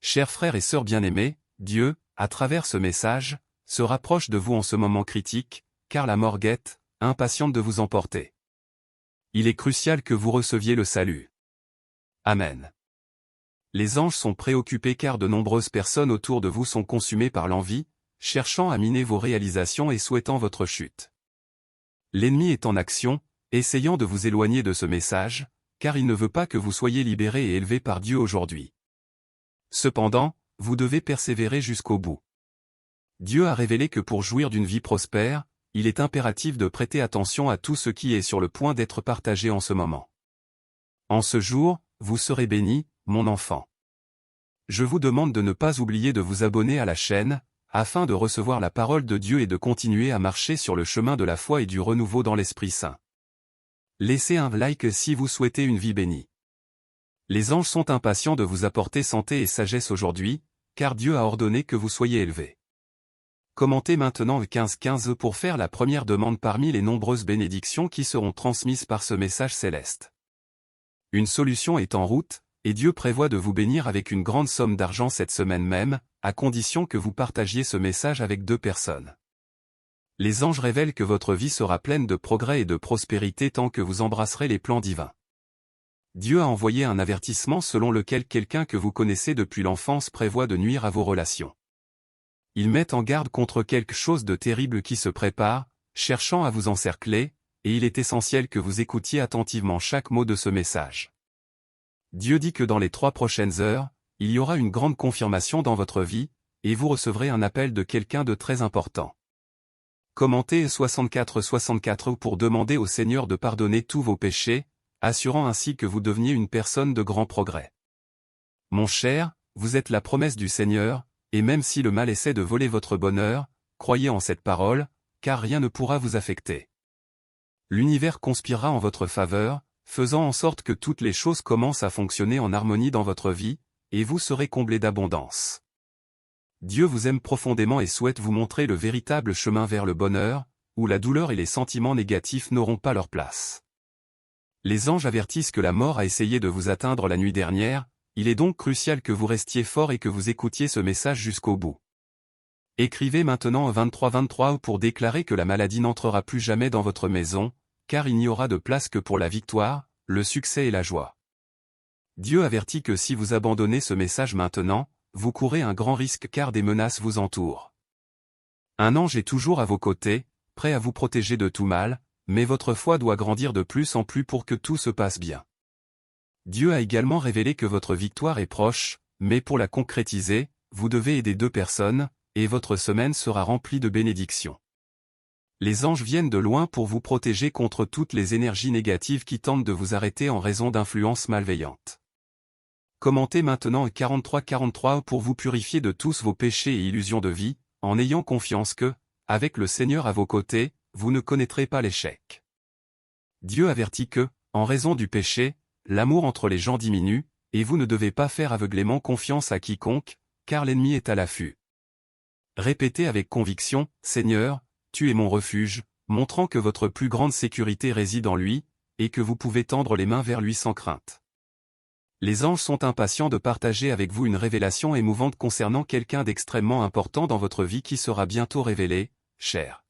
Chers frères et sœurs bien-aimés, Dieu, à travers ce message, se rapproche de vous en ce moment critique, car la mort guette, impatiente de vous emporter. Il est crucial que vous receviez le salut. Amen. Les anges sont préoccupés car de nombreuses personnes autour de vous sont consumées par l'envie, cherchant à miner vos réalisations et souhaitant votre chute. L'ennemi est en action, essayant de vous éloigner de ce message, car il ne veut pas que vous soyez libérés et élevés par Dieu aujourd'hui. Cependant, vous devez persévérer jusqu'au bout. Dieu a révélé que pour jouir d'une vie prospère, il est impératif de prêter attention à tout ce qui est sur le point d'être partagé en ce moment. En ce jour, vous serez bénis, mon enfant. Je vous demande de ne pas oublier de vous abonner à la chaîne, afin de recevoir la parole de Dieu et de continuer à marcher sur le chemin de la foi et du renouveau dans l'Esprit Saint. Laissez un like si vous souhaitez une vie bénie. Les anges sont impatients de vous apporter santé et sagesse aujourd'hui, car Dieu a ordonné que vous soyez élevés. Commentez maintenant 15-15 pour faire la première demande parmi les nombreuses bénédictions qui seront transmises par ce message céleste. Une solution est en route, et Dieu prévoit de vous bénir avec une grande somme d'argent cette semaine même, à condition que vous partagiez ce message avec 2 personnes. Les anges révèlent que votre vie sera pleine de progrès et de prospérité tant que vous embrasserez les plans divins. Dieu a envoyé un avertissement selon lequel quelqu'un que vous connaissez depuis l'enfance prévoit de nuire à vos relations. Il met en garde contre quelque chose de terrible qui se prépare, cherchant à vous encercler, et il est essentiel que vous écoutiez attentivement chaque mot de ce message. Dieu dit que dans les 3 prochaines heures, il y aura une grande confirmation dans votre vie, et vous recevrez un appel de quelqu'un de très important. Commentez 64-64 pour demander au Seigneur de pardonner tous vos péchés, assurant ainsi que vous deveniez une personne de grand progrès. Mon cher, vous êtes la promesse du Seigneur, et même si le mal essaie de voler votre bonheur, croyez en cette parole, car rien ne pourra vous affecter. L'univers conspirera en votre faveur, faisant en sorte que toutes les choses commencent à fonctionner en harmonie dans votre vie, et vous serez comblés d'abondance. Dieu vous aime profondément et souhaite vous montrer le véritable chemin vers le bonheur, où la douleur et les sentiments négatifs n'auront pas leur place. Les anges avertissent que la mort a essayé de vous atteindre la nuit dernière, il est donc crucial que vous restiez fort et que vous écoutiez ce message jusqu'au bout. Écrivez maintenant 23-23 pour déclarer que la maladie n'entrera plus jamais dans votre maison, car il n'y aura de place que pour la victoire, le succès et la joie. Dieu avertit que si vous abandonnez ce message maintenant, vous courez un grand risque car des menaces vous entourent. Un ange est toujours à vos côtés, prêt à vous protéger de tout mal, mais votre foi doit grandir de plus en plus pour que tout se passe bien. Dieu a également révélé que votre victoire est proche, mais pour la concrétiser, vous devez aider 2 personnes, et votre semaine sera remplie de bénédictions. Les anges viennent de loin pour vous protéger contre toutes les énergies négatives qui tentent de vous arrêter en raison d'influences malveillantes. Commentez maintenant 43-43 pour vous purifier de tous vos péchés et illusions de vie, en ayant confiance que, avec le Seigneur à vos côtés, vous ne connaîtrez pas l'échec. Dieu avertit que, en raison du péché, l'amour entre les gens diminue, et vous ne devez pas faire aveuglément confiance à quiconque, car l'ennemi est à l'affût. Répétez avec conviction, Seigneur, tu es mon refuge, montrant que votre plus grande sécurité réside en lui, et que vous pouvez tendre les mains vers lui sans crainte. Les anges sont impatients de partager avec vous une révélation émouvante concernant quelqu'un d'extrêmement important dans votre vie qui sera bientôt révélé, cher.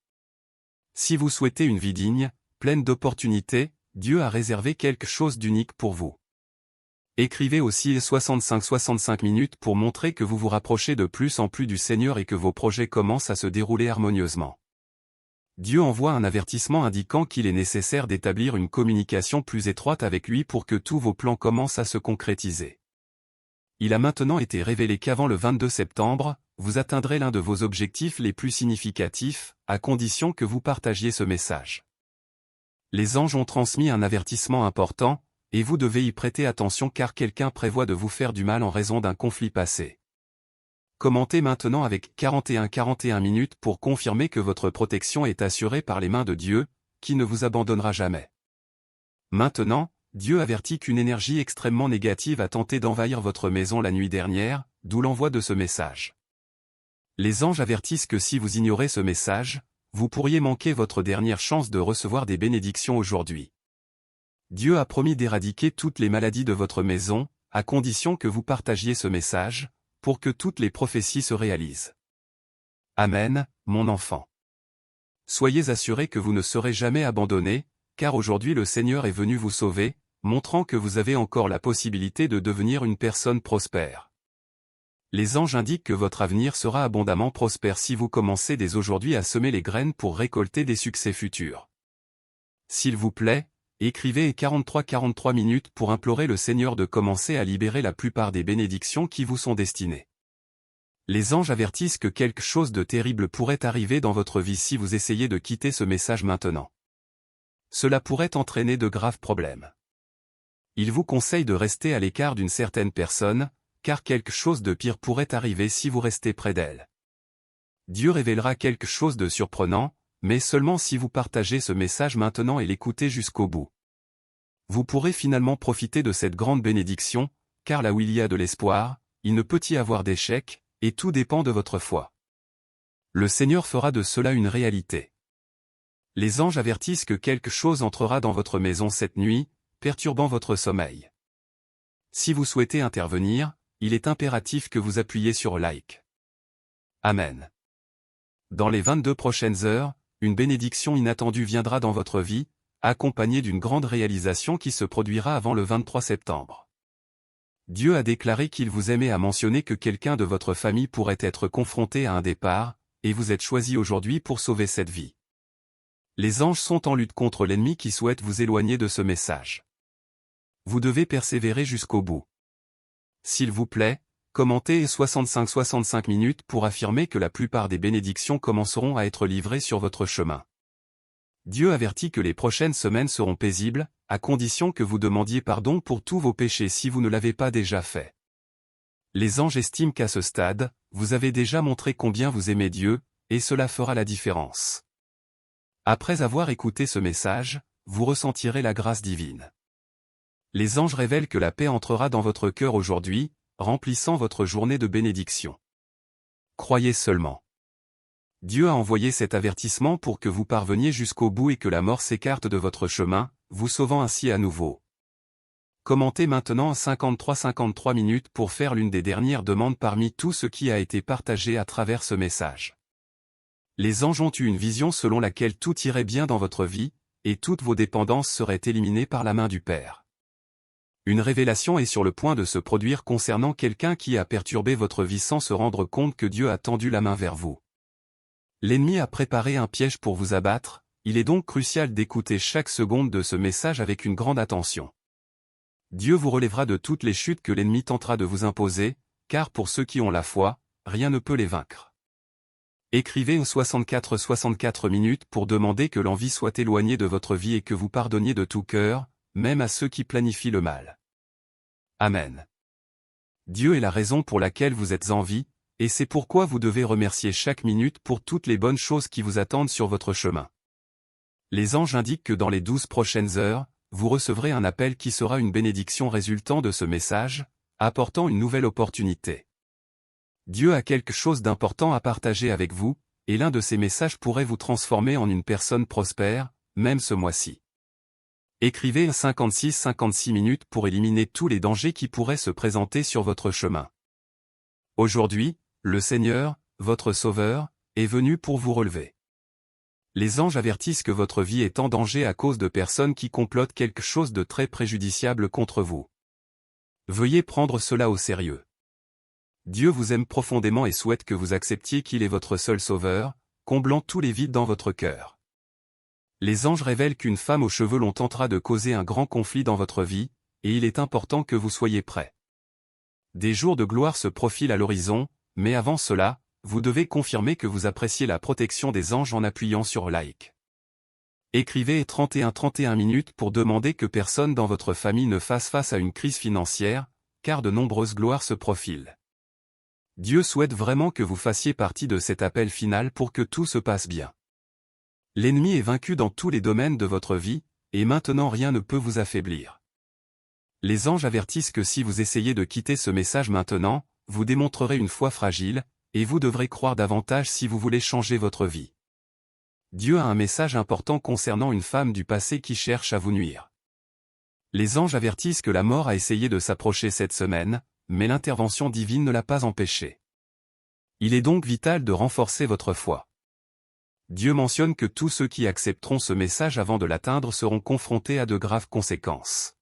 Si vous souhaitez une vie digne, pleine d'opportunités, Dieu a réservé quelque chose d'unique pour vous. Écrivez aussi 65 minutes pour montrer que vous vous rapprochez de plus en plus du Seigneur et que vos projets commencent à se dérouler harmonieusement. Dieu envoie un avertissement indiquant qu'il est nécessaire d'établir une communication plus étroite avec lui pour que tous vos plans commencent à se concrétiser. Il a maintenant été révélé qu'avant le 22 septembre, vous atteindrez l'un de vos objectifs les plus significatifs, à condition que vous partagiez ce message. Les anges ont transmis un avertissement important, et vous devez y prêter attention car quelqu'un prévoit de vous faire du mal en raison d'un conflit passé. Commentez maintenant avec 41 minutes pour confirmer que votre protection est assurée par les mains de Dieu, qui ne vous abandonnera jamais. Maintenant, Dieu avertit qu'une énergie extrêmement négative a tenté d'envahir votre maison la nuit dernière, d'où l'envoi de ce message. Les anges avertissent que si vous ignorez ce message, vous pourriez manquer votre dernière chance de recevoir des bénédictions aujourd'hui. Dieu a promis d'éradiquer toutes les maladies de votre maison, à condition que vous partagiez ce message, pour que toutes les prophéties se réalisent. Amen, mon enfant. Soyez assurés que vous ne serez jamais abandonnés, car aujourd'hui le Seigneur est venu vous sauver, montrant que vous avez encore la possibilité de devenir une personne prospère. Les anges indiquent que votre avenir sera abondamment prospère si vous commencez dès aujourd'hui à semer les graines pour récolter des succès futurs. S'il vous plaît, écrivez 43 minutes pour implorer le Seigneur de commencer à libérer la plupart des bénédictions qui vous sont destinées. Les anges avertissent que quelque chose de terrible pourrait arriver dans votre vie si vous essayez de quitter ce message maintenant. Cela pourrait entraîner de graves problèmes. Ils vous conseillent de rester à l'écart d'une certaine personne, car quelque chose de pire pourrait arriver si vous restez près d'elle. Dieu révélera quelque chose de surprenant, mais seulement si vous partagez ce message maintenant et l'écoutez jusqu'au bout. Vous pourrez finalement profiter de cette grande bénédiction, car là où il y a de l'espoir, il ne peut y avoir d'échec, et tout dépend de votre foi. Le Seigneur fera de cela une réalité. Les anges avertissent que quelque chose entrera dans votre maison cette nuit, perturbant votre sommeil. Si vous souhaitez intervenir, il est impératif que vous appuyiez sur like. Amen. Dans les 22 prochaines heures, une bénédiction inattendue viendra dans votre vie, accompagnée d'une grande réalisation qui se produira avant le 23 septembre. Dieu a déclaré qu'il vous aimait, à mentionner que quelqu'un de votre famille pourrait être confronté à un départ, et vous êtes choisi aujourd'hui pour sauver cette vie. Les anges sont en lutte contre l'ennemi qui souhaite vous éloigner de ce message. Vous devez persévérer jusqu'au bout. S'il vous plaît, commentez 65 minutes pour affirmer que la plupart des bénédictions commenceront à être livrées sur votre chemin. Dieu avertit que les prochaines semaines seront paisibles, à condition que vous demandiez pardon pour tous vos péchés si vous ne l'avez pas déjà fait. Les anges estiment qu'à ce stade, vous avez déjà montré combien vous aimez Dieu, et cela fera la différence. Après avoir écouté ce message, vous ressentirez la grâce divine. Les anges révèlent que la paix entrera dans votre cœur aujourd'hui, remplissant votre journée de bénédiction. Croyez seulement. Dieu a envoyé cet avertissement pour que vous parveniez jusqu'au bout et que la mort s'écarte de votre chemin, vous sauvant ainsi à nouveau. Commentez maintenant 53 minutes pour faire l'une des dernières demandes parmi tout ce qui a été partagé à travers ce message. Les anges ont eu une vision selon laquelle tout irait bien dans votre vie, et toutes vos dépendances seraient éliminées par la main du Père. Une révélation est sur le point de se produire concernant quelqu'un qui a perturbé votre vie sans se rendre compte que Dieu a tendu la main vers vous. L'ennemi a préparé un piège pour vous abattre, il est donc crucial d'écouter chaque seconde de ce message avec une grande attention. Dieu vous relèvera de toutes les chutes que l'ennemi tentera de vous imposer, car pour ceux qui ont la foi, rien ne peut les vaincre. Écrivez 64 minutes pour demander que l'envie soit éloignée de votre vie et que vous pardonniez de tout cœur, même à ceux qui planifient le mal. Amen. Dieu est la raison pour laquelle vous êtes en vie, et c'est pourquoi vous devez remercier chaque minute pour toutes les bonnes choses qui vous attendent sur votre chemin. Les anges indiquent que dans les 12 prochaines heures, vous recevrez un appel qui sera une bénédiction résultant de ce message, apportant une nouvelle opportunité. Dieu a quelque chose d'important à partager avec vous, et l'un de ces messages pourrait vous transformer en une personne prospère, même ce mois-ci. Écrivez 56 minutes pour éliminer tous les dangers qui pourraient se présenter sur votre chemin. Aujourd'hui, le Seigneur, votre Sauveur, est venu pour vous relever. Les anges avertissent que votre vie est en danger à cause de personnes qui complotent quelque chose de très préjudiciable contre vous. Veuillez prendre cela au sérieux. Dieu vous aime profondément et souhaite que vous acceptiez qu'il est votre seul Sauveur, comblant tous les vides dans votre cœur. Les anges révèlent qu'une femme aux cheveux longs tentera de causer un grand conflit dans votre vie, et il est important que vous soyez prêts. Des jours de gloire se profilent à l'horizon, mais avant cela, vous devez confirmer que vous appréciez la protection des anges en appuyant sur like. Écrivez 31 minutes pour demander que personne dans votre famille ne fasse face à une crise financière, car de nombreuses gloires se profilent. Dieu souhaite vraiment que vous fassiez partie de cet appel final pour que tout se passe bien. L'ennemi est vaincu dans tous les domaines de votre vie, et maintenant rien ne peut vous affaiblir. Les anges avertissent que si vous essayez de quitter ce message maintenant, vous démontrerez une foi fragile, et vous devrez croire davantage si vous voulez changer votre vie. Dieu a un message important concernant une femme du passé qui cherche à vous nuire. Les anges avertissent que la mort a essayé de s'approcher cette semaine, mais l'intervention divine ne l'a pas empêché. Il est donc vital de renforcer votre foi. Dieu mentionne que tous ceux qui accepteront ce message avant de l'atteindre seront confrontés à de graves conséquences.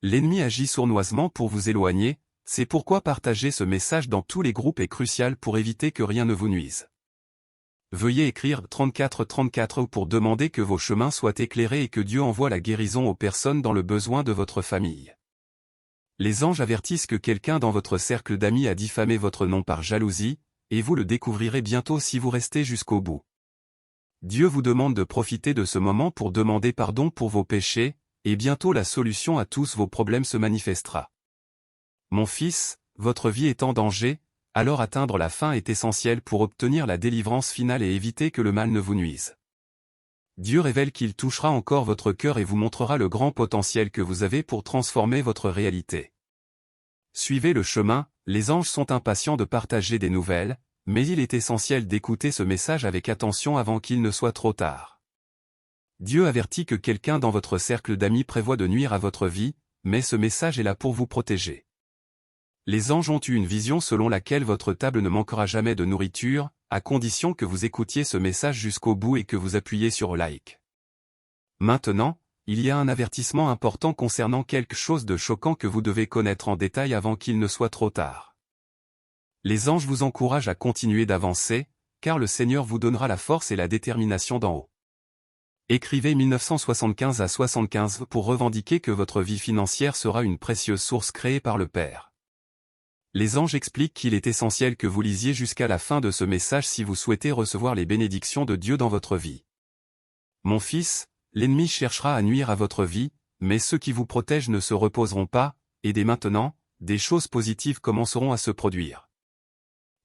L'ennemi agit sournoisement pour vous éloigner, c'est pourquoi partager ce message dans tous les groupes est crucial pour éviter que rien ne vous nuise. Veuillez écrire 3434 pour demander que vos chemins soient éclairés et que Dieu envoie la guérison aux personnes dans le besoin de votre famille. Les anges avertissent que quelqu'un dans votre cercle d'amis a diffamé votre nom par jalousie, et vous le découvrirez bientôt si vous restez jusqu'au bout. Dieu vous demande de profiter de ce moment pour demander pardon pour vos péchés, et bientôt la solution à tous vos problèmes se manifestera. Mon fils, votre vie est en danger, alors atteindre la fin est essentiel pour obtenir la délivrance finale et éviter que le mal ne vous nuise. Dieu révèle qu'il touchera encore votre cœur et vous montrera le grand potentiel que vous avez pour transformer votre réalité. Suivez le chemin, les anges sont impatients de partager des nouvelles, mais il est essentiel d'écouter ce message avec attention avant qu'il ne soit trop tard. Dieu avertit que quelqu'un dans votre cercle d'amis prévoit de nuire à votre vie, mais ce message est là pour vous protéger. Les anges ont eu une vision selon laquelle votre table ne manquera jamais de nourriture, à condition que vous écoutiez ce message jusqu'au bout et que vous appuyiez sur like. Maintenant, il y a un avertissement important concernant quelque chose de choquant que vous devez connaître en détail avant qu'il ne soit trop tard. Les anges vous encouragent à continuer d'avancer, car le Seigneur vous donnera la force et la détermination d'en haut. Écrivez 1975 à 75 pour revendiquer que votre vie financière sera une précieuse source créée par le Père. Les anges expliquent qu'il est essentiel que vous lisiez jusqu'à la fin de ce message si vous souhaitez recevoir les bénédictions de Dieu dans votre vie. Mon fils, l'ennemi cherchera à nuire à votre vie, mais ceux qui vous protègent ne se reposeront pas, et dès maintenant, des choses positives commenceront à se produire.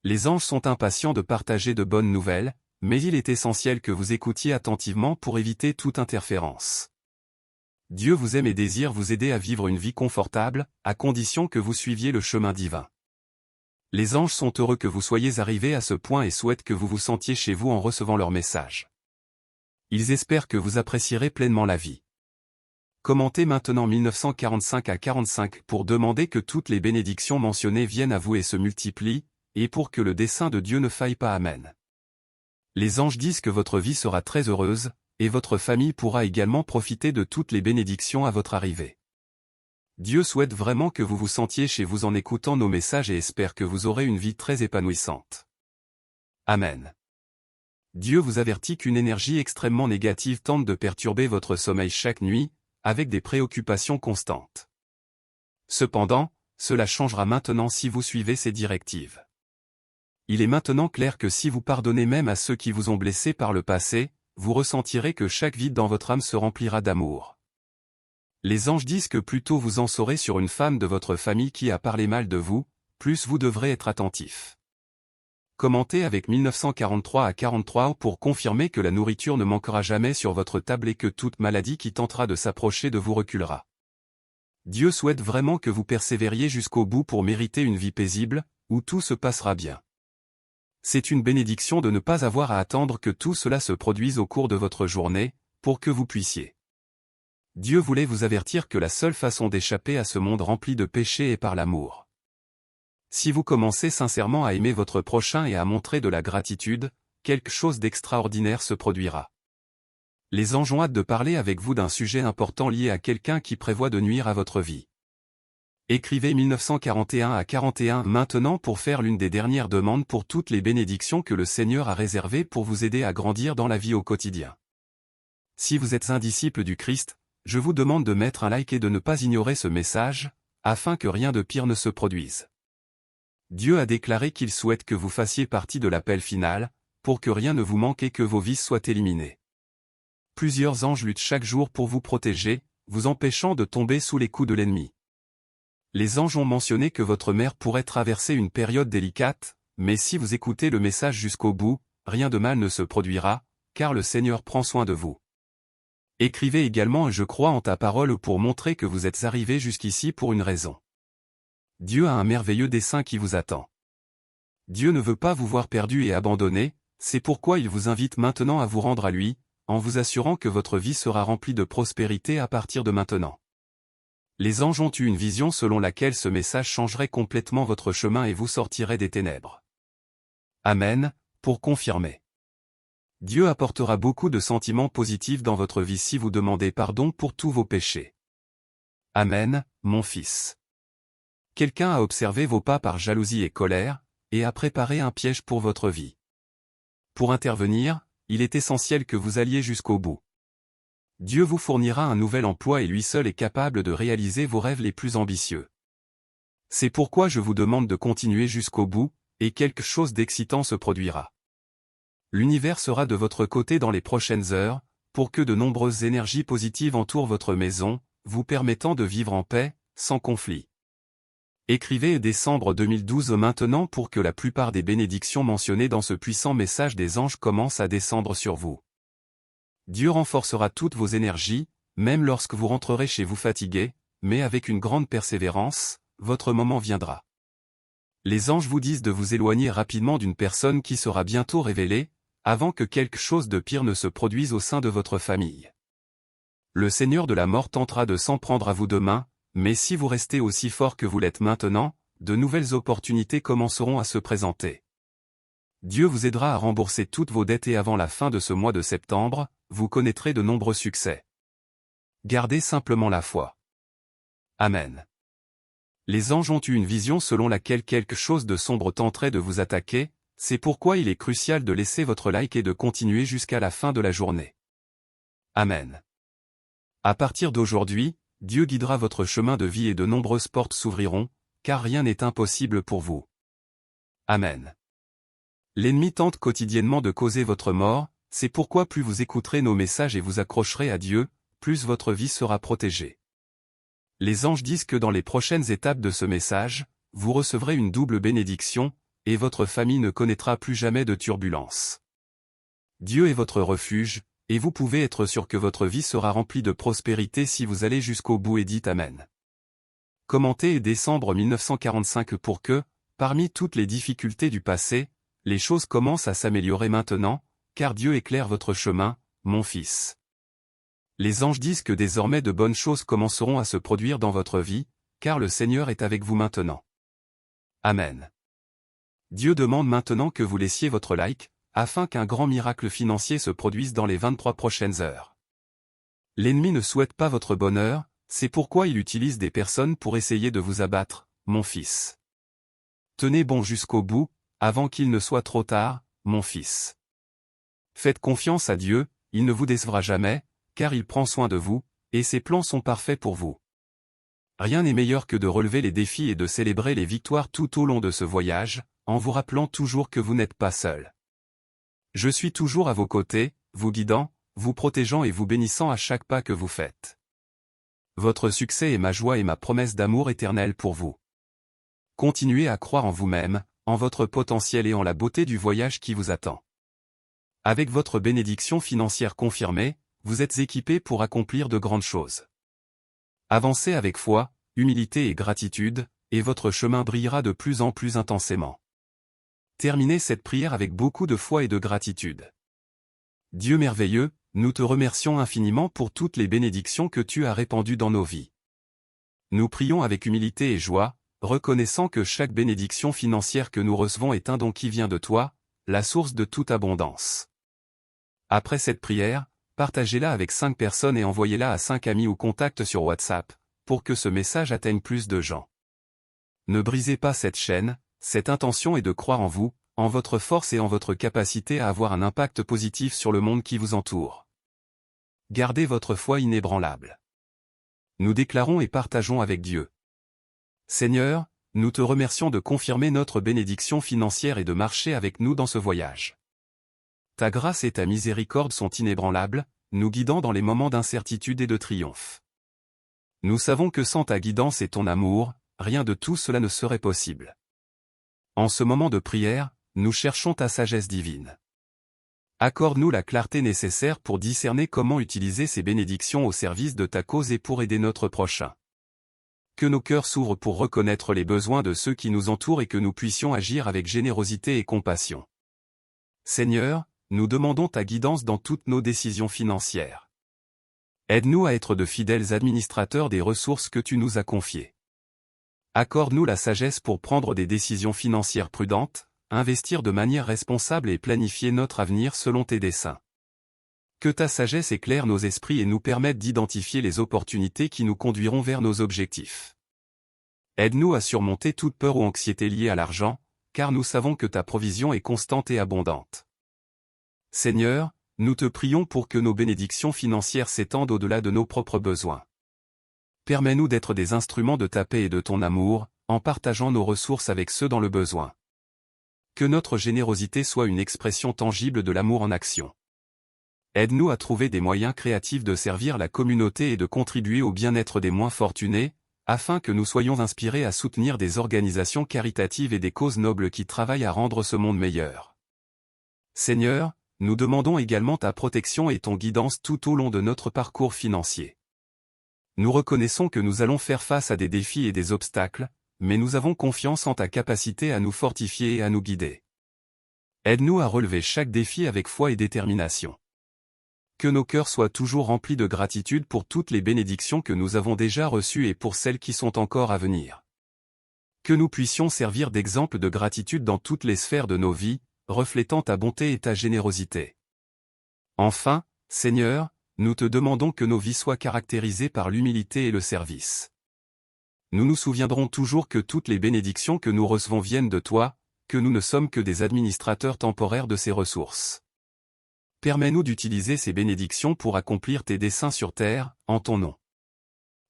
Les anges sont impatients de partager de bonnes nouvelles, mais il est essentiel que vous écoutiez attentivement pour éviter toute interférence. Dieu vous aime et désire vous aider à vivre une vie confortable, à condition que vous suiviez le chemin divin. Les anges sont heureux que vous soyez arrivés à ce point et souhaitent que vous vous sentiez chez vous en recevant leur message. Ils espèrent que vous apprécierez pleinement la vie. Commentez maintenant 1945 à 45 pour demander que toutes les bénédictions mentionnées viennent à vous et se multiplient, et pour que le dessein de Dieu ne faille pas. Amen. Les anges disent que votre vie sera très heureuse, et votre famille pourra également profiter de toutes les bénédictions à votre arrivée. Dieu souhaite vraiment que vous vous sentiez chez vous en écoutant nos messages et espère que vous aurez une vie très épanouissante. Amen. Dieu vous avertit qu'une énergie extrêmement négative tente de perturber votre sommeil chaque nuit, avec des préoccupations constantes. Cependant, cela changera maintenant si vous suivez ces directives. Il est maintenant clair que si vous pardonnez même à ceux qui vous ont blessé par le passé, vous ressentirez que chaque vide dans votre âme se remplira d'amour. Les anges disent que plus tôt vous en saurez sur une femme de votre famille qui a parlé mal de vous, plus vous devrez être attentif. Commentez avec 1943 à 43 pour confirmer que la nourriture ne manquera jamais sur votre table et que toute maladie qui tentera de s'approcher de vous reculera. Dieu souhaite vraiment que vous persévériez jusqu'au bout pour mériter une vie paisible, où tout se passera bien. C'est une bénédiction de ne pas avoir à attendre que tout cela se produise au cours de votre journée, pour que vous puissiez. Dieu voulait vous avertir que la seule façon d'échapper à ce monde rempli de péchés est par l'amour. Si vous commencez sincèrement à aimer votre prochain et à montrer de la gratitude, quelque chose d'extraordinaire se produira. Les anges ont hâte de parler avec vous d'un sujet important lié à quelqu'un qui prévoit de nuire à votre vie. Écrivez 1941 à 41 maintenant pour faire l'une des dernières demandes pour toutes les bénédictions que le Seigneur a réservées pour vous aider à grandir dans la vie au quotidien. Si vous êtes un disciple du Christ, je vous demande de mettre un like et de ne pas ignorer ce message, afin que rien de pire ne se produise. Dieu a déclaré qu'il souhaite que vous fassiez partie de l'appel final, pour que rien ne vous manque et que vos vices soient éliminés. Plusieurs anges luttent chaque jour pour vous protéger, vous empêchant de tomber sous les coups de l'ennemi. Les anges ont mentionné que votre mère pourrait traverser une période délicate, mais si vous écoutez le message jusqu'au bout, rien de mal ne se produira, car le Seigneur prend soin de vous. Écrivez également « Je crois en ta parole » pour montrer que vous êtes arrivé jusqu'ici pour une raison. Dieu a un merveilleux dessein qui vous attend. Dieu ne veut pas vous voir perdu et abandonné, c'est pourquoi il vous invite maintenant à vous rendre à lui, en vous assurant que votre vie sera remplie de prospérité à partir de maintenant. Les anges ont eu une vision selon laquelle ce message changerait complètement votre chemin et vous sortirait des ténèbres. Amen, pour confirmer. Dieu apportera beaucoup de sentiments positifs dans votre vie si vous demandez pardon pour tous vos péchés. Amen, mon fils. Quelqu'un a observé vos pas par jalousie et colère, et a préparé un piège pour votre vie. Pour intervenir, il est essentiel que vous alliez jusqu'au bout. Dieu vous fournira un nouvel emploi et lui seul est capable de réaliser vos rêves les plus ambitieux. C'est pourquoi je vous demande de continuer jusqu'au bout, et quelque chose d'excitant se produira. L'univers sera de votre côté dans les prochaines heures, pour que de nombreuses énergies positives entourent votre maison, vous permettant de vivre en paix, sans conflit. Écrivez décembre 2012 maintenant pour que la plupart des bénédictions mentionnées dans ce puissant message des anges commencent à descendre sur vous. Dieu renforcera toutes vos énergies, même lorsque vous rentrerez chez vous fatigué, mais avec une grande persévérance, votre moment viendra. Les anges vous disent de vous éloigner rapidement d'une personne qui sera bientôt révélée, avant que quelque chose de pire ne se produise au sein de votre famille. Le Seigneur de la mort tentera de s'en prendre à vous demain, mais si vous restez aussi fort que vous l'êtes maintenant, de nouvelles opportunités commenceront à se présenter. Dieu vous aidera à rembourser toutes vos dettes et avant la fin de ce mois de septembre, vous connaîtrez de nombreux succès. Gardez simplement la foi. Amen. Les anges ont eu une vision selon laquelle quelque chose de sombre tenterait de vous attaquer, c'est pourquoi il est crucial de laisser votre like et de continuer jusqu'à la fin de la journée. Amen. À partir d'aujourd'hui, Dieu guidera votre chemin de vie et de nombreuses portes s'ouvriront, car rien n'est impossible pour vous. Amen. L'ennemi tente quotidiennement de causer votre mort, c'est pourquoi plus vous écouterez nos messages et vous accrocherez à Dieu, plus votre vie sera protégée. Les anges disent que dans les prochaines étapes de ce message, vous recevrez une double bénédiction, et votre famille ne connaîtra plus jamais de turbulences. Dieu est votre refuge, et vous pouvez être sûr que votre vie sera remplie de prospérité si vous allez jusqu'au bout et dites Amen. Commentez décembre 1945 pour que, parmi toutes les difficultés du passé, les choses commencent à s'améliorer maintenant, car Dieu éclaire votre chemin, mon fils. Les anges disent que désormais de bonnes choses commenceront à se produire dans votre vie, car le Seigneur est avec vous maintenant. Amen. Dieu demande maintenant que vous laissiez votre like, afin qu'un grand miracle financier se produise dans les 23 prochaines heures. L'ennemi ne souhaite pas votre bonheur, c'est pourquoi il utilise des personnes pour essayer de vous abattre, mon fils. Tenez bon jusqu'au bout, avant qu'il ne soit trop tard, mon fils. Faites confiance à Dieu, il ne vous décevra jamais, car il prend soin de vous, et ses plans sont parfaits pour vous. Rien n'est meilleur que de relever les défis et de célébrer les victoires tout au long de ce voyage, en vous rappelant toujours que vous n'êtes pas seul. Je suis toujours à vos côtés, vous guidant, vous protégeant et vous bénissant à chaque pas que vous faites. Votre succès est ma joie et ma promesse d'amour éternel pour vous. Continuez à croire en vous-même, en votre potentiel et en la beauté du voyage qui vous attend. Avec votre bénédiction financière confirmée, vous êtes équipé pour accomplir de grandes choses. Avancez avec foi, humilité et gratitude, et votre chemin brillera de plus en plus intensément. Terminez cette prière avec beaucoup de foi et de gratitude. Dieu merveilleux, nous te remercions infiniment pour toutes les bénédictions que tu as répandues dans nos vies. Nous prions avec humilité et joie, reconnaissant que chaque bénédiction financière que nous recevons est un don qui vient de toi, la source de toute abondance. Après cette prière, partagez-la avec 5 personnes et envoyez-la à 5 amis ou contacts sur WhatsApp, pour que ce message atteigne plus de gens. Ne brisez pas cette chaîne, cette intention est de croire en vous, en votre force et en votre capacité à avoir un impact positif sur le monde qui vous entoure. Gardez votre foi inébranlable. Nous déclarons et partageons avec Dieu. Seigneur, nous te remercions de confirmer notre bénédiction financière et de marcher avec nous dans ce voyage. Ta grâce et ta miséricorde sont inébranlables, nous guidant dans les moments d'incertitude et de triomphe. Nous savons que sans ta guidance et ton amour, rien de tout cela ne serait possible. En ce moment de prière, nous cherchons ta sagesse divine. Accorde-nous la clarté nécessaire pour discerner comment utiliser ces bénédictions au service de ta cause et pour aider notre prochain. Que nos cœurs s'ouvrent pour reconnaître les besoins de ceux qui nous entourent et que nous puissions agir avec générosité et compassion. Seigneur, nous demandons ta guidance dans toutes nos décisions financières. Aide-nous à être de fidèles administrateurs des ressources que tu nous as confiées. Accorde-nous la sagesse pour prendre des décisions financières prudentes, investir de manière responsable et planifier notre avenir selon tes desseins. Que ta sagesse éclaire nos esprits et nous permette d'identifier les opportunités qui nous conduiront vers nos objectifs. Aide-nous à surmonter toute peur ou anxiété liée à l'argent, car nous savons que ta provision est constante et abondante. Seigneur, nous te prions pour que nos bénédictions financières s'étendent au-delà de nos propres besoins. Permets-nous d'être des instruments de ta paix et de ton amour, en partageant nos ressources avec ceux dans le besoin. Que notre générosité soit une expression tangible de l'amour en action. Aide-nous à trouver des moyens créatifs de servir la communauté et de contribuer au bien-être des moins fortunés, afin que nous soyons inspirés à soutenir des organisations caritatives et des causes nobles qui travaillent à rendre ce monde meilleur. Seigneur, nous demandons également ta protection et ton guidance tout au long de notre parcours financier. Nous reconnaissons que nous allons faire face à des défis et des obstacles, mais nous avons confiance en ta capacité à nous fortifier et à nous guider. Aide-nous à relever chaque défi avec foi et détermination. Que nos cœurs soient toujours remplis de gratitude pour toutes les bénédictions que nous avons déjà reçues et pour celles qui sont encore à venir. Que nous puissions servir d'exemple de gratitude dans toutes les sphères de nos vies, reflétant ta bonté et ta générosité. Enfin, Seigneur, nous te demandons que nos vies soient caractérisées par l'humilité et le service. Nous nous souviendrons toujours que toutes les bénédictions que nous recevons viennent de toi, que nous ne sommes que des administrateurs temporaires de ces ressources. Permets-nous d'utiliser ces bénédictions pour accomplir tes desseins sur terre, en ton nom.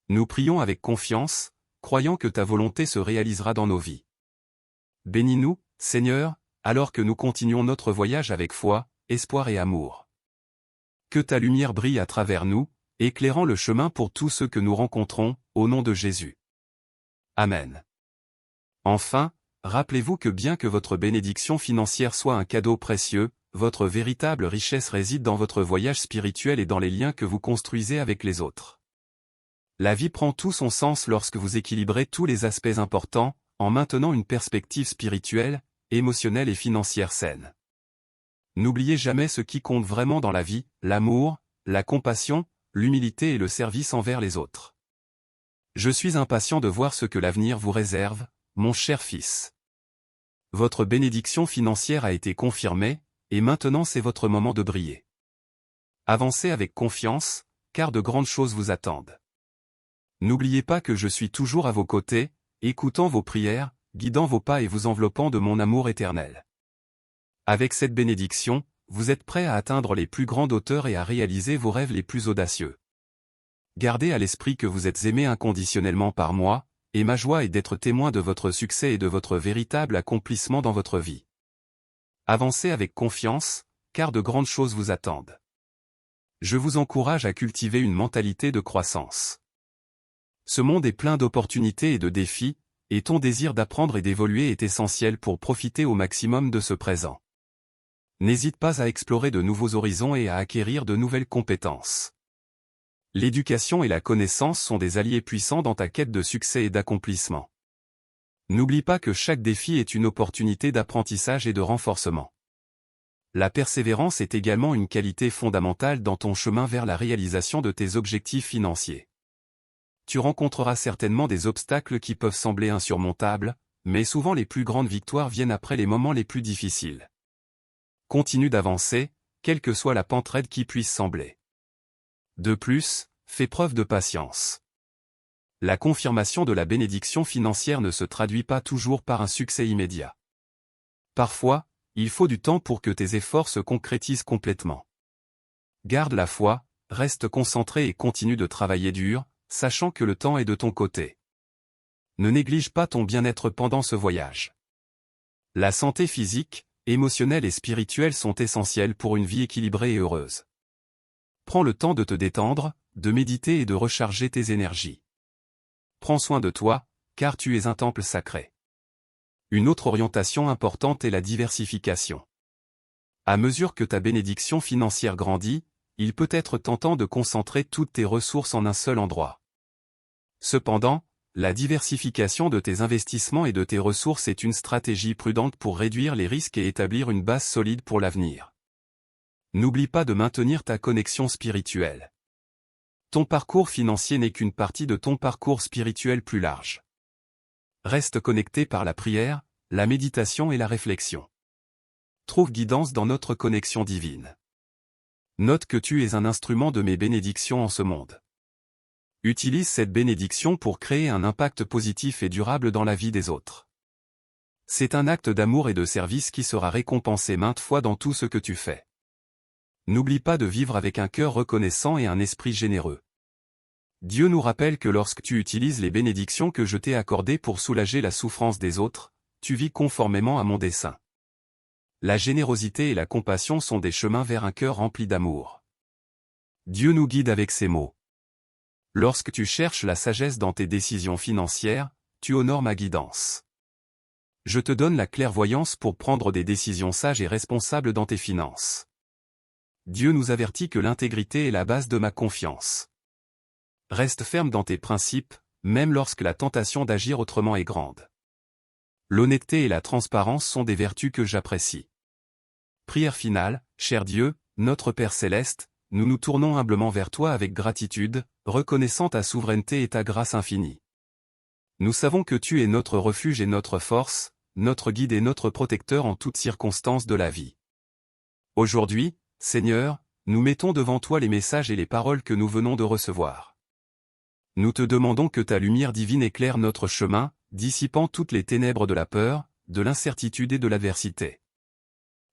Nous prions avec confiance, croyant que ta volonté se réalisera dans nos vies. Bénis-nous, Seigneur, alors que nous continuons notre voyage avec foi, espoir et amour. Que ta lumière brille à travers nous, éclairant le chemin pour tous ceux que nous rencontrons, au nom de Jésus. Amen. Enfin, rappelez-vous que bien que votre bénédiction financière soit un cadeau précieux, votre véritable richesse réside dans votre voyage spirituel et dans les liens que vous construisez avec les autres. La vie prend tout son sens lorsque vous équilibrez tous les aspects importants, en maintenant une perspective spirituelle, émotionnelle et financière saine. N'oubliez jamais ce qui compte vraiment dans la vie, l'amour, la compassion, l'humilité et le service envers les autres. Je suis impatient de voir ce que l'avenir vous réserve, mon cher fils. Votre bénédiction financière a été confirmée, et maintenant c'est votre moment de briller. Avancez avec confiance, car de grandes choses vous attendent. N'oubliez pas que je suis toujours à vos côtés, écoutant vos prières, guidant vos pas et vous enveloppant de mon amour éternel. Avec cette bénédiction, vous êtes prêts à atteindre les plus grandes hauteurs et à réaliser vos rêves les plus audacieux. Gardez à l'esprit que vous êtes aimé inconditionnellement par moi, et ma joie est d'être témoin de votre succès et de votre véritable accomplissement dans votre vie. Avancez avec confiance, car de grandes choses vous attendent. Je vous encourage à cultiver une mentalité de croissance. Ce monde est plein d'opportunités et de défis, et ton désir d'apprendre et d'évoluer est essentiel pour profiter au maximum de ce présent. N'hésite pas à explorer de nouveaux horizons et à acquérir de nouvelles compétences. L'éducation et la connaissance sont des alliés puissants dans ta quête de succès et d'accomplissement. N'oublie pas que chaque défi est une opportunité d'apprentissage et de renforcement. La persévérance est également une qualité fondamentale dans ton chemin vers la réalisation de tes objectifs financiers. Tu rencontreras certainement des obstacles qui peuvent sembler insurmontables, mais souvent les plus grandes victoires viennent après les moments les plus difficiles. Continue d'avancer, quelle que soit la pente raide qui puisse sembler. De plus, fais preuve de patience. La confirmation de la bénédiction financière ne se traduit pas toujours par un succès immédiat. Parfois, il faut du temps pour que tes efforts se concrétisent complètement. Garde la foi, reste concentré et continue de travailler dur, sachant que le temps est de ton côté. Ne néglige pas ton bien-être pendant ce voyage. La santé physique, émotionnelle et spirituelle sont essentielles pour une vie équilibrée et heureuse. Prends le temps de te détendre, de méditer et de recharger tes énergies. Prends soin de toi, car tu es un temple sacré. Une autre orientation importante est la diversification. À mesure que ta bénédiction financière grandit, il peut être tentant de concentrer toutes tes ressources en un seul endroit. Cependant, la diversification de tes investissements et de tes ressources est une stratégie prudente pour réduire les risques et établir une base solide pour l'avenir. N'oublie pas de maintenir ta connexion spirituelle. Ton parcours financier n'est qu'une partie de ton parcours spirituel plus large. Reste connecté par la prière, la méditation et la réflexion. Trouve guidance dans notre connexion divine. Note que tu es un instrument de mes bénédictions en ce monde. Utilise cette bénédiction pour créer un impact positif et durable dans la vie des autres. C'est un acte d'amour et de service qui sera récompensé maintes fois dans tout ce que tu fais. N'oublie pas de vivre avec un cœur reconnaissant et un esprit généreux. Dieu nous rappelle que lorsque tu utilises les bénédictions que je t'ai accordées pour soulager la souffrance des autres, tu vis conformément à mon dessein. La générosité et la compassion sont des chemins vers un cœur rempli d'amour. Dieu nous guide avec ces mots. Lorsque tu cherches la sagesse dans tes décisions financières, tu honores ma guidance. Je te donne la clairvoyance pour prendre des décisions sages et responsables dans tes finances. Dieu nous avertit que l'intégrité est la base de ma confiance. Reste ferme dans tes principes, même lorsque la tentation d'agir autrement est grande. L'honnêteté et la transparence sont des vertus que j'apprécie. Prière finale, cher Dieu, notre Père céleste, nous nous tournons humblement vers toi avec gratitude, reconnaissant ta souveraineté et ta grâce infinie. Nous savons que tu es notre refuge et notre force, notre guide et notre protecteur en toutes circonstances de la vie. Aujourd'hui, Seigneur, nous mettons devant toi les messages et les paroles que nous venons de recevoir. Nous te demandons que ta lumière divine éclaire notre chemin, dissipant toutes les ténèbres de la peur, de l'incertitude et de l'adversité.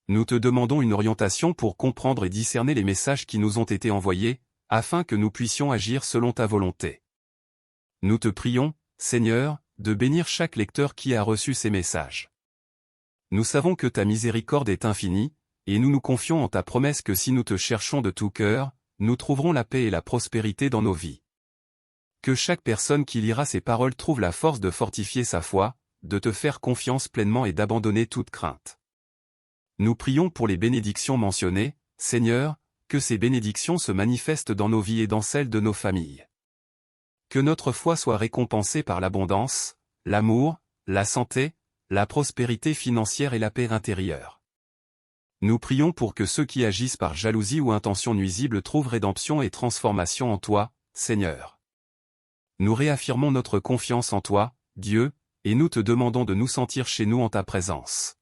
Nous te demandons une orientation pour comprendre et discerner les messages qui nous ont été envoyés, afin que nous puissions agir selon ta volonté. Nous te prions, Seigneur, de bénir chaque lecteur qui a reçu ces messages. Nous savons que ta miséricorde est infinie, et nous nous confions en ta promesse que si nous te cherchons de tout cœur, nous trouverons la paix et la prospérité dans nos vies. Que chaque personne qui lira ces paroles trouve la force de fortifier sa foi, de te faire confiance pleinement et d'abandonner toute crainte. Nous prions pour les bénédictions mentionnées, Seigneur, que ces bénédictions se manifestent dans nos vies et dans celles de nos familles. Que notre foi soit récompensée par l'abondance, l'amour, la santé, la prospérité financière et la paix intérieure. Nous prions pour que ceux qui agissent par jalousie ou intention nuisible trouvent rédemption et transformation en toi, Seigneur. Nous réaffirmons notre confiance en toi, Dieu, et nous te demandons de nous sentir chez nous en ta présence.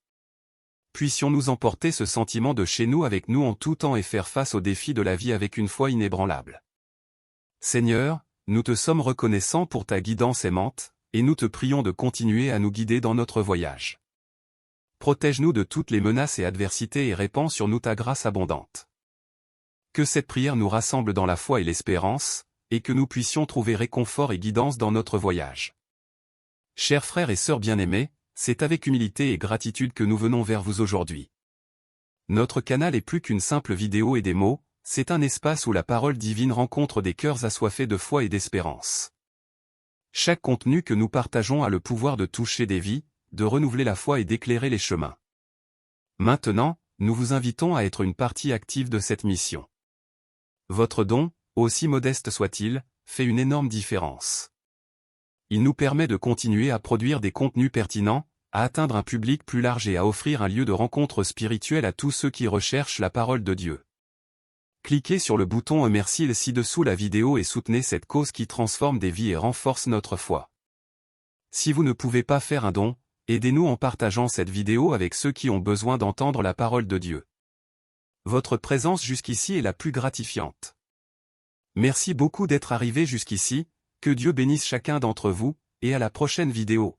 Puissions-nous emporter ce sentiment de chez nous avec nous en tout temps et faire face aux défis de la vie avec une foi inébranlable. Seigneur, nous te sommes reconnaissants pour ta guidance aimante, et nous te prions de continuer à nous guider dans notre voyage. Protège-nous de toutes les menaces et adversités et répands sur nous ta grâce abondante. Que cette prière nous rassemble dans la foi et l'espérance, et que nous puissions trouver réconfort et guidance dans notre voyage. Chers frères et sœurs bien-aimés, c'est avec humilité et gratitude que nous venons vers vous aujourd'hui. Notre canal est plus qu'une simple vidéo et des mots, c'est un espace où la parole divine rencontre des cœurs assoiffés de foi et d'espérance. Chaque contenu que nous partageons a le pouvoir de toucher des vies, de renouveler la foi et d'éclairer les chemins. Maintenant, nous vous invitons à être une partie active de cette mission. Votre don, aussi modeste soit-il, fait une énorme différence. Il nous permet de continuer à produire des contenus pertinents, à atteindre un public plus large et à offrir un lieu de rencontre spirituelle à tous ceux qui recherchent la parole de Dieu. Cliquez sur le bouton merci ci-dessous la vidéo et soutenez cette cause qui transforme des vies et renforce notre foi. Si vous ne pouvez pas faire un don, aidez-nous en partageant cette vidéo avec ceux qui ont besoin d'entendre la parole de Dieu. Votre présence jusqu'ici est la plus gratifiante. Merci beaucoup d'être arrivé jusqu'ici, que Dieu bénisse chacun d'entre vous, et à la prochaine vidéo.